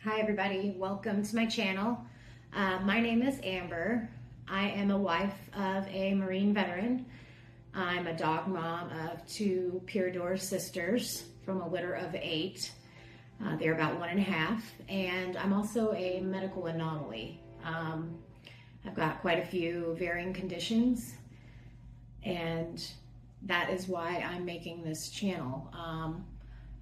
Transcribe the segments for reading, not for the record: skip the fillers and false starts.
Hi everybody, welcome to my channel. My name is Amber. I am a wife of a Marine veteran. I'm a dog mom of 2 Pure Door sisters from a litter of 8. They're about 1.5, and I'm also a medical anomaly. I've got quite a few varying conditions, and that is why I'm making this channel.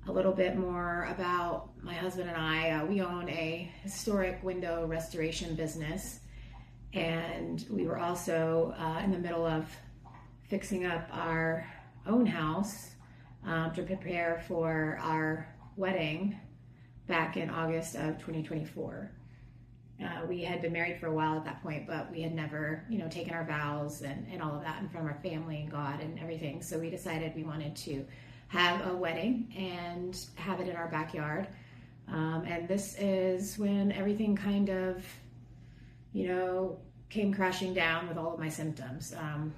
A little bit more about my husband and I. We own a historic window restoration business, and we were also in the middle of fixing up our own house to prepare for our wedding back in August of 2024. We had been married for a while at that point, but we had never, taken our vows and all of that in front of our family and God and everything. So we decided we wanted to have a wedding and have it in our backyard. And this is when everything kind of, came crashing down with all of my symptoms.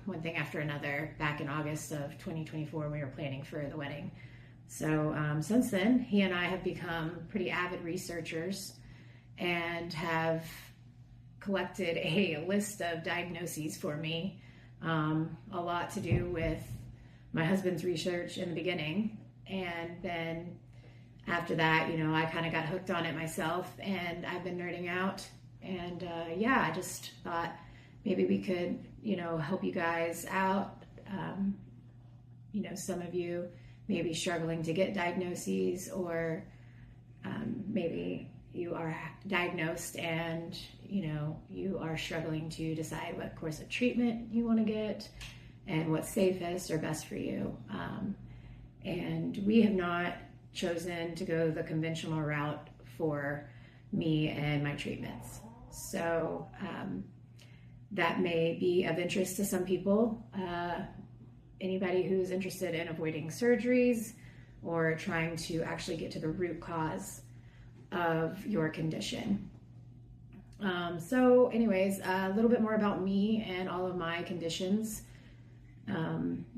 One thing after another. Back in August of 2024, we were planning for the wedding. So since then, he and I have become pretty avid researchers and have collected a list of diagnoses for me. A lot to do with my husband's research in the beginning, and then after that, I kind of got hooked on it myself, and I've been nerding out, and I just thought maybe we could, help you guys out. Some of you may be struggling to get diagnoses, or maybe you are diagnosed and, you are struggling to decide what course of treatment you want to get and what's safest or best for you. And we have not chosen to go the conventional route for me and my treatments. So that may be of interest to some people. Anybody who's interested in avoiding surgeries or trying to actually get to the root cause of your condition. So anyways, a little bit more about me and all of my conditions.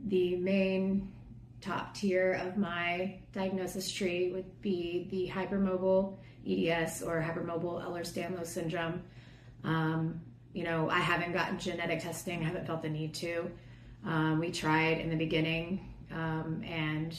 The main top tier of my diagnosis tree would be the hypermobile hEDS or hypermobile Ehlers-Danlos syndrome. I haven't gotten genetic testing, haven't felt the need to. We tried in the beginning, and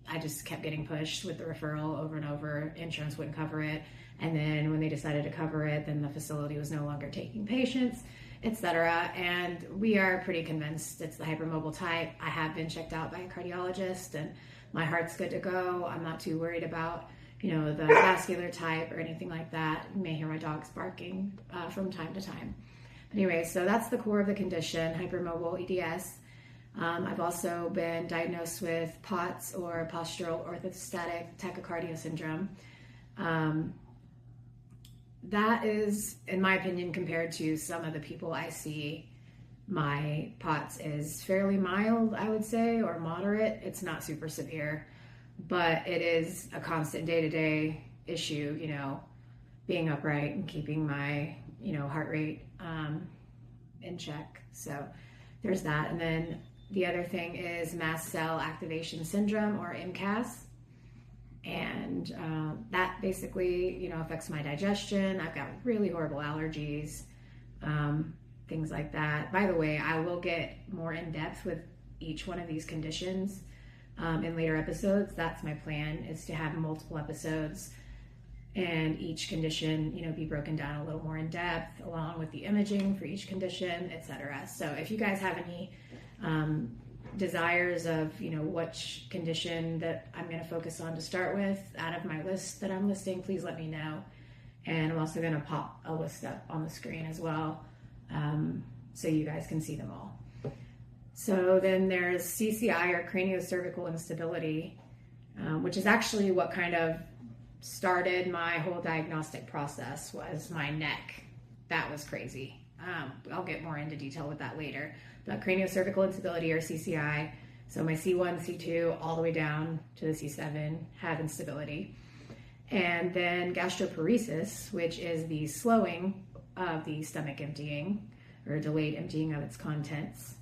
I just kept getting pushed with the referral over and over. Insurance wouldn't cover it. And then when they decided to cover it, then the facility was no longer taking patients, etc. And we are pretty convinced it's the hypermobile type. I have been checked out by a cardiologist, and my heart's good to go. I'm not too worried about, the vascular type or anything like that. You may hear my dogs barking from time to time. But anyway, so that's the core of the condition, hypermobile EDS. I've also been diagnosed with POTS, or postural orthostatic tachycardia syndrome. That is, in my opinion, compared to some of the people I see, my POTS is fairly mild, I would say, or moderate. It's not super severe, but it is a constant day-to-day issue, being upright and keeping my, heart rate in check. So there's that. And then the other thing is mast cell activation syndrome, or MCAS. And that basically, affects my digestion. I've got really horrible allergies, things like that. By the way, I will get more in depth with each one of these conditions in later episodes. That's my plan, is to have multiple episodes and each condition, be broken down a little more in depth, along with the imaging for each condition, etc. So if you guys have any desires of, which condition that I'm going to focus on to start with out of my list that I'm listing, please let me know. And I'm also going to pop a list up on the screen as well, so you guys can see them all. So then there's CCI, or craniocervical instability, which is actually what kind of started my whole diagnostic process. Was my neck. That was crazy. I'll get more into detail with that later. But craniocervical instability, or CCI, so my C1, C2, all the way down to the C7 had instability. And then gastroparesis, which is the slowing of the stomach emptying, or delayed emptying of its contents.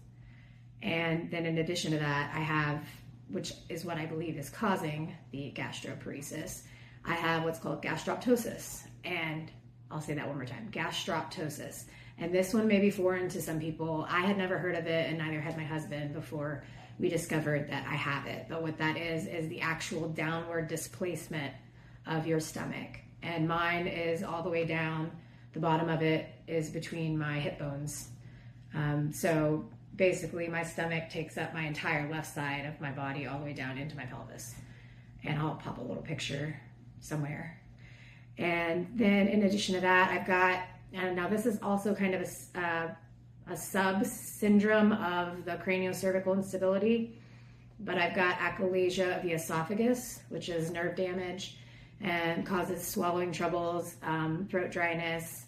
And then in addition to that, I have, which is what I believe is causing the gastroparesis, I have what's called gastroptosis. And I'll say that one more time, gastroptosis. And this one may be foreign to some people. I had never heard of it, and neither had my husband before we discovered that I have it. But what that is the actual downward displacement of your stomach. And mine is all the way down. The bottom of it is between my hip bones. So basically my stomach takes up my entire left side of my body all the way down into my pelvis. And I'll pop a little picture somewhere. And then in addition to that, I've got, and now this is also kind of a sub-syndrome of the craniocervical instability, but I've got achalasia of the esophagus, which is nerve damage and causes swallowing troubles, throat dryness,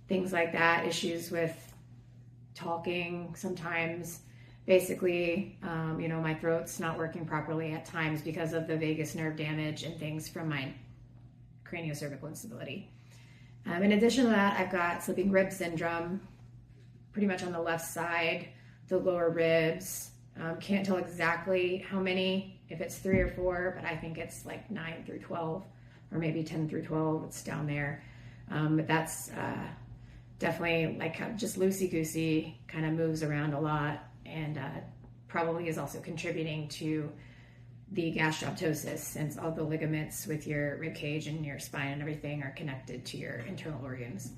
things like that, issues with talking sometimes. Basically, my throat's not working properly at times because of the vagus nerve damage and things from my craniocervical instability. In addition to that, I've got slipping rib syndrome, pretty much on the left side, the lower ribs. Can't tell exactly how many, if it's 3 or 4, but I think it's like 9 through 12, or maybe 10 through 12. It's down there. But that's definitely like just loosey-goosey, kind of moves around a lot, and probably is also contributing to the gastroptosis, since all the ligaments with your rib cage and your spine and everything are connected to your internal organs.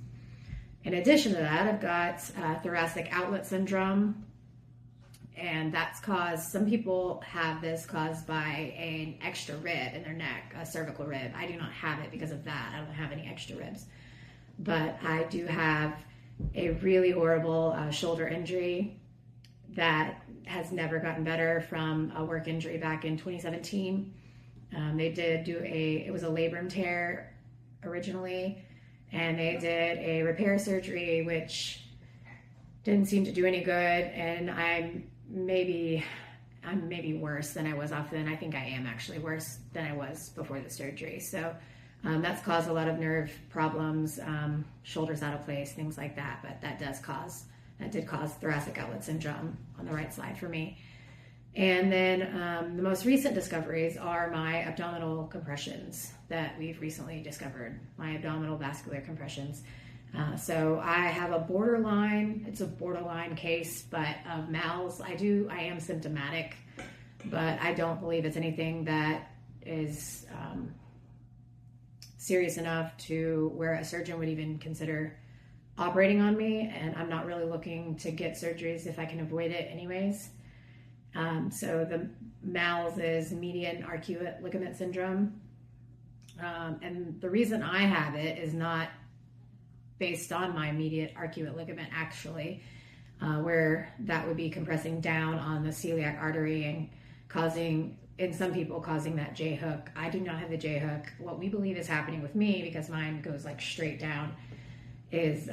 In addition to that, I've got thoracic outlet syndrome, and that's caused, some people have this caused by an extra rib in their neck, a cervical rib. I do not have it because of that. I don't have any extra ribs. But I do have a really horrible shoulder injury that has never gotten better from a work injury back in 2017. They did do it was a labrum tear originally, and they did a repair surgery, which didn't seem to do any good. And I'm maybe worse than I was off then. I think I am actually worse than I was before the surgery. So that's caused a lot of nerve problems, shoulders out of place, things like that. But that did cause thoracic outlet syndrome on the right side for me. And then the most recent discoveries are my abdominal compressions that we've recently discovered, my abdominal vascular compressions. So I have it's a borderline case, but of MALS. I am symptomatic, but I don't believe it's anything that is serious enough to where a surgeon would even consider operating on me, and I'm not really looking to get surgeries if I can avoid it anyways. So the MALS is median arcuate ligament syndrome. And the reason I have it is not based on my median arcuate ligament, actually, where that would be compressing down on the celiac artery and causing, in some people, causing that J hook. I do not have the J hook. What we believe is happening with me, because mine goes like straight down, is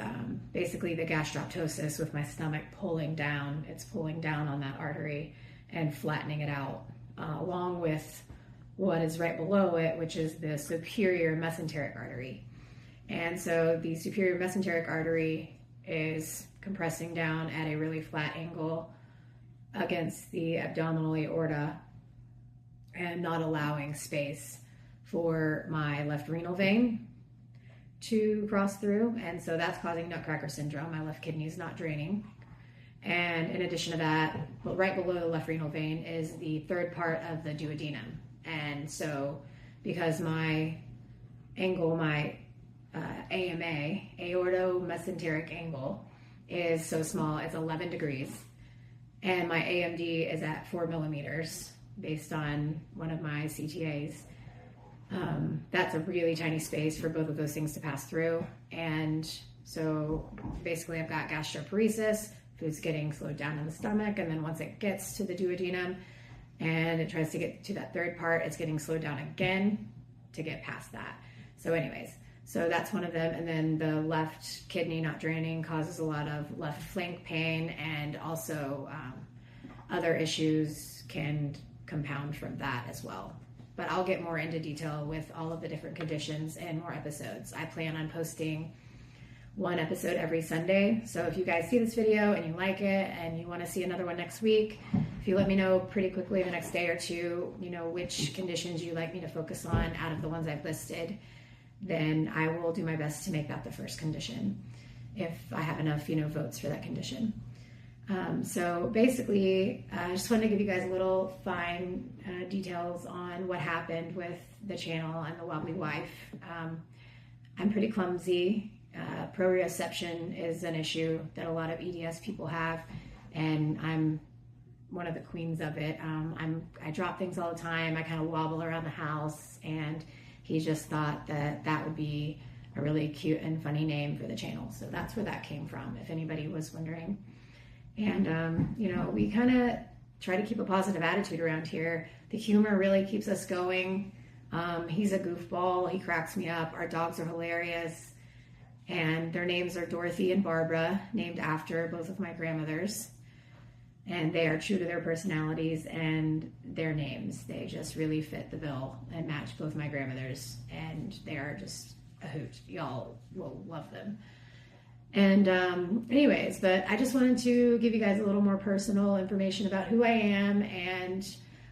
basically the gastroptosis with my stomach pulling down. It's pulling down on that artery and flattening it out, along with what is right below it, which is the superior mesenteric artery. And so the superior mesenteric artery is compressing down at a really flat angle against the abdominal aorta and not allowing space for my left renal vein to cross through. And so that's causing nutcracker syndrome. My left kidney is not draining. And in addition to that, right below the left renal vein is the third part of the duodenum. And so because my angle, my AMA, aortomesenteric angle, is so small, it's 11 degrees. And my AMD is at 4 millimeters based on one of my CTAs. That's a really tiny space for both of those things to pass through. And so basically I've got gastroparesis, food's getting slowed down in the stomach, and then once it gets to the duodenum and it tries to get to that third part, it's getting slowed down again to get past that. So anyways, so that's one of them. And then the left kidney not draining causes a lot of left flank pain, and also other issues can compound from that as well. But I'll get more into detail with all of the different conditions in more episodes. I plan on posting one episode every Sunday. So if you guys see this video and you like it and you want to see another one next week, if you let me know pretty quickly the next day or two, which conditions you'd like me to focus on out of the ones I've listed, then I will do my best to make that the first condition if I have enough, votes for that condition. So basically, I just wanted to give you guys a little fine details on what happened with the channel and the wobbly wife. I'm pretty clumsy. Proprioception is an issue that a lot of EDS people have, and I'm one of the queens of it. I drop things all the time. I kind of wobble around the house, and he just thought that would be a really cute and funny name for the channel. So that's where that came from, if anybody was wondering. And, we kind of try to keep a positive attitude around here. The humor really keeps us going. He's a goofball. He cracks me up. Our dogs are hilarious. And their names are Dorothy and Barbara, named after both of my grandmothers. And they are true to their personalities and their names. They just really fit the bill and match both my grandmothers. And they are just a hoot. Y'all will love them. And anyways, but I just wanted to give you guys a little more personal information about who I am. And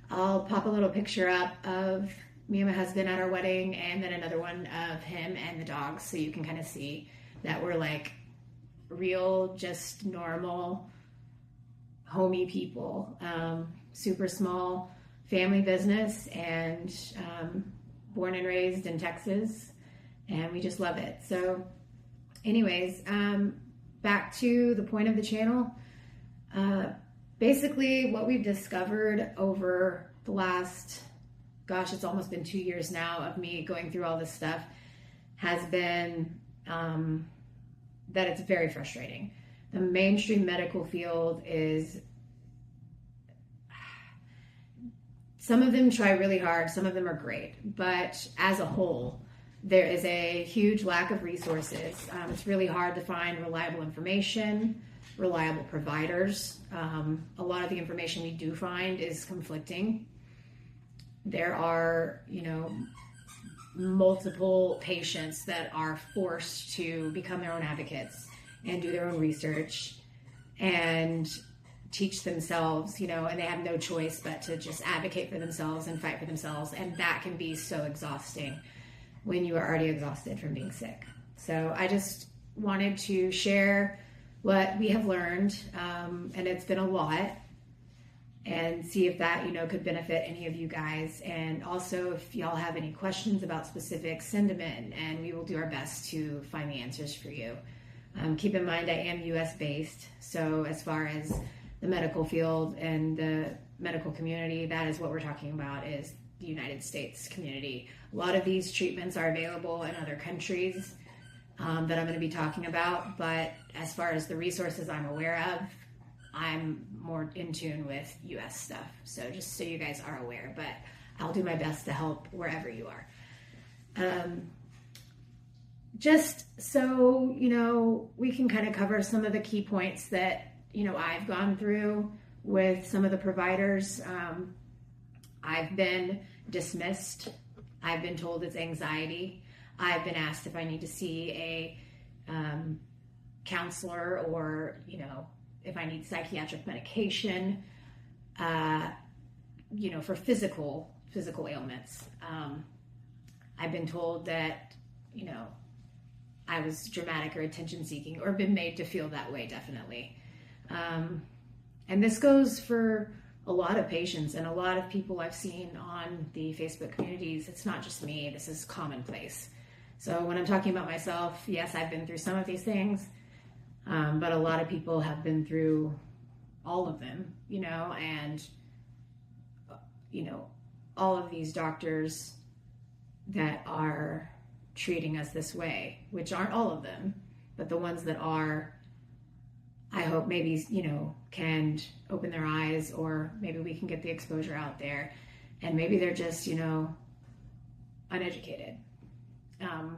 I'll pop a little picture up of me and my husband at our wedding, and then another one of him and the dogs, so you can kind of see that we're like real, just normal, homey people. Super small family business, and born and raised in Texas, and we just love it. So anyways, back to the point of the channel. Basically, what we've discovered over the last, it's almost been 2 years now of me going through all this stuff, has been that it's very frustrating. The mainstream medical field is, some of them try really hard, some of them are great, but as a whole, there is a huge lack of resources. It's really hard to find reliable information, reliable providers. A lot of the information we do find is conflicting. There are, multiple patients that are forced to become their own advocates and do their own research and teach themselves, and they have no choice but to just advocate for themselves and fight for themselves. And that can be so exhausting when you are already exhausted from being sick. So I just wanted to share what we have learned, and it's been a lot, and see if that, could benefit any of you guys. And also, if y'all have any questions about specifics, send them in, and we will do our best to find the answers for you. Keep in mind, I am US based, so as far as the medical field and the medical community, that is what we're talking about, is the United States community. A lot of these treatments are available in other countries that I'm going to be talking about, but as far as the resources I'm aware of, I'm more in tune with US stuff. So just so you guys are aware, but I'll do my best to help wherever you are. Just so, we can kind of cover some of the key points that, I've gone through with some of the providers. I've been dismissed. I've been told it's anxiety. I've been asked if I need to see a counselor, or, if I need psychiatric medication, for physical ailments. I've been told that, I was dramatic or attention seeking, or been made to feel that way, definitely. And this goes for a lot of patients and a lot of people I've seen on the Facebook communities. It's not just me, this is commonplace. So when I'm talking about myself, yes, I've been through some of these things, but a lot of people have been through all of them, and, all of these doctors that are treating us this way, which aren't all of them, but the ones that are, I hope maybe, can open their eyes, or maybe we can get the exposure out there, and maybe they're just, uneducated. A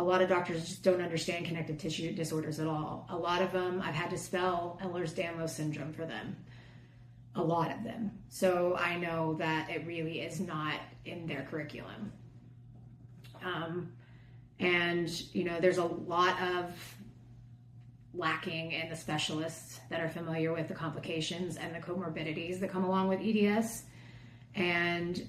lot of doctors just don't understand connective tissue disorders at all. A lot of them, I've had to spell Ehlers-Danlos syndrome for them. A lot of them. So I know that it really is not in their curriculum. And, there's a lot of lacking in the specialists that are familiar with the complications and the comorbidities that come along with EDS. And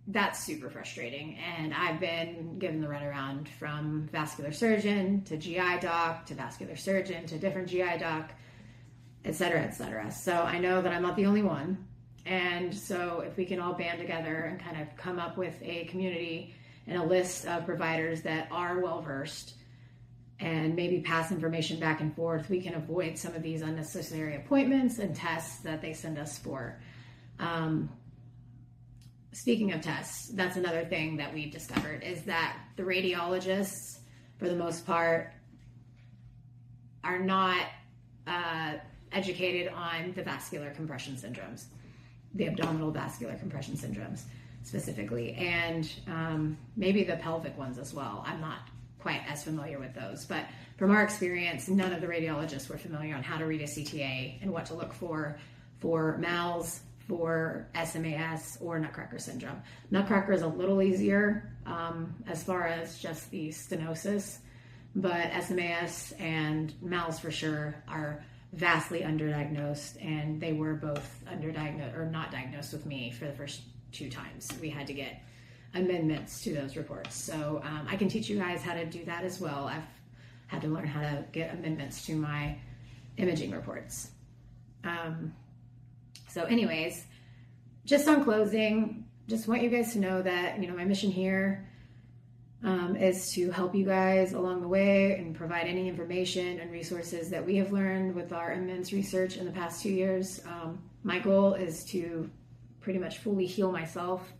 that's super frustrating. And I've been given the runaround from vascular surgeon to GI doc to vascular surgeon to different GI doc, et cetera, et cetera. So I know that I'm not the only one. And so if we can all band together and kind of come up with a community and a list of providers that are well-versed and maybe pass information back and forth, we can avoid some of these unnecessary appointments and tests that they send us for. Speaking of tests, that's another thing that we've discovered is that the radiologists, for the most part, are not educated on the vascular compression syndromes, the abdominal vascular compression syndromes specifically, and maybe the pelvic ones as well. I'm not quite as familiar with those, but from our experience, none of the radiologists were familiar on how to read a CTA and what to look for MALS, for SMAS, or Nutcracker syndrome. Nutcracker is a little easier as far as just the stenosis, but SMAS and MALS for sure are vastly underdiagnosed, and they were both underdiagnosed or not diagnosed with me for the first 2 times. We had to get amendments to those reports. So I can teach you guys how to do that as well. I've had to learn how to get amendments to my imaging reports. So anyways, just on closing, just want you guys to know that, my mission here is to help you guys along the way and provide any information and resources that we have learned with our immense research in the past 2 years. My goal is to pretty much fully heal myself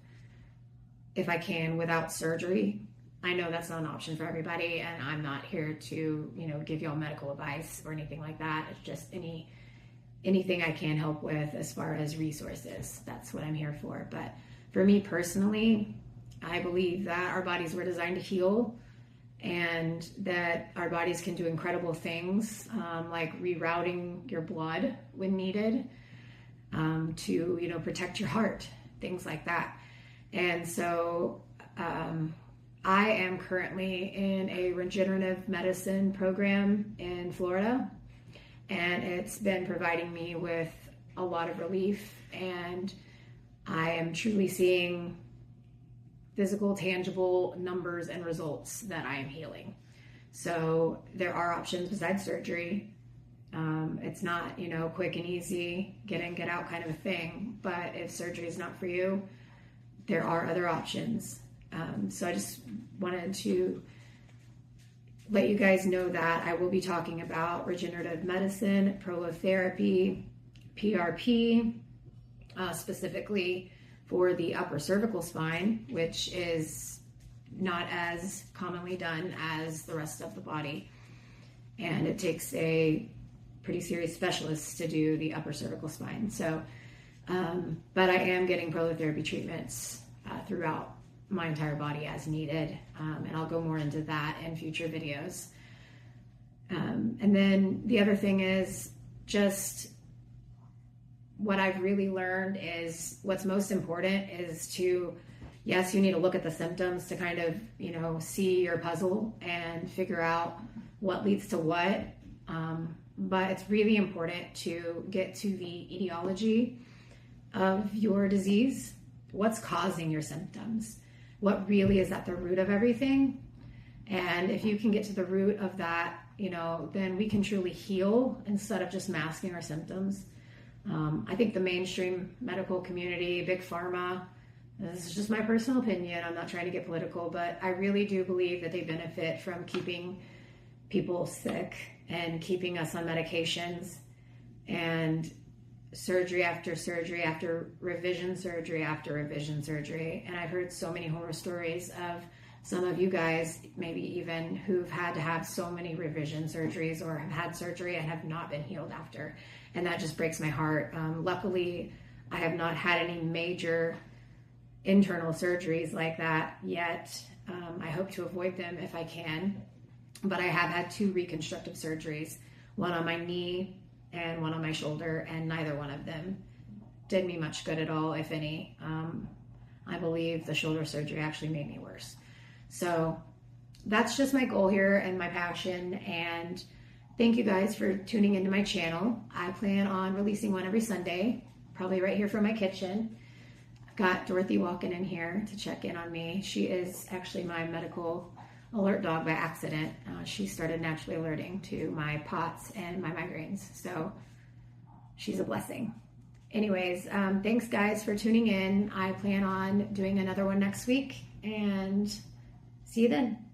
if I can without surgery. I know that's not an option for everybody, and I'm not here to, give y'all medical advice or anything like that. It's just anything I can help with as far as resources. That's what I'm here for. But for me personally, I believe that our bodies were designed to heal, and that our bodies can do incredible things, like rerouting your blood when needed, to, protect your heart, things like that. And so I am currently in a regenerative medicine program in Florida, and it's been providing me with a lot of relief, and I am truly seeing physical, tangible numbers and results that I am healing. So there are options besides surgery. It's not, quick and easy, get in, get out kind of a thing, but if surgery is not for you, there are other options. So I just wanted to let you guys know that I will be talking about regenerative medicine, prolotherapy, PRP, specifically for the upper cervical spine, which is not as commonly done as the rest of the body. And it takes a pretty serious specialist to do the upper cervical spine. So, but I am getting prolotherapy treatments throughout my entire body as needed, and I'll go more into that in future videos. And then the other thing is just what I've really learned is what's most important is to, yes, you need to look at the symptoms to kind of, see your puzzle and figure out what leads to what. But it's really important to get to the etiology of your disease. What's causing your symptoms? What really is at the root of everything? And if you can get to the root of that, then we can truly heal instead of just masking our symptoms. I think the mainstream medical community, big pharma, this is just my personal opinion, I'm not trying to get political, but I really do believe that they benefit from keeping people sick and keeping us on medications, and surgery after surgery after revision surgery after revision surgery. And I've heard so many horror stories of some of you guys, maybe even who've had to have so many revision surgeries or have had surgery and have not been healed after. And that just breaks my heart. Luckily, I have not had any major internal surgeries like that yet. I hope to avoid them if I can. But I have had 2 reconstructive surgeries, one on my knee and one on my shoulder, and neither one of them did me much good at all, if any. I believe the shoulder surgery actually made me worse. So that's just my goal here and my passion. And thank you guys for tuning into my channel. I plan on releasing one every Sunday, probably right here from my kitchen. I've got Dorothy walking in here to check in on me. She is actually my medical alert dog by accident. She started naturally alerting to my POTS and my migraines. So she's a blessing. Anyways, thanks guys for tuning in. I plan on doing another one next week, and see you then.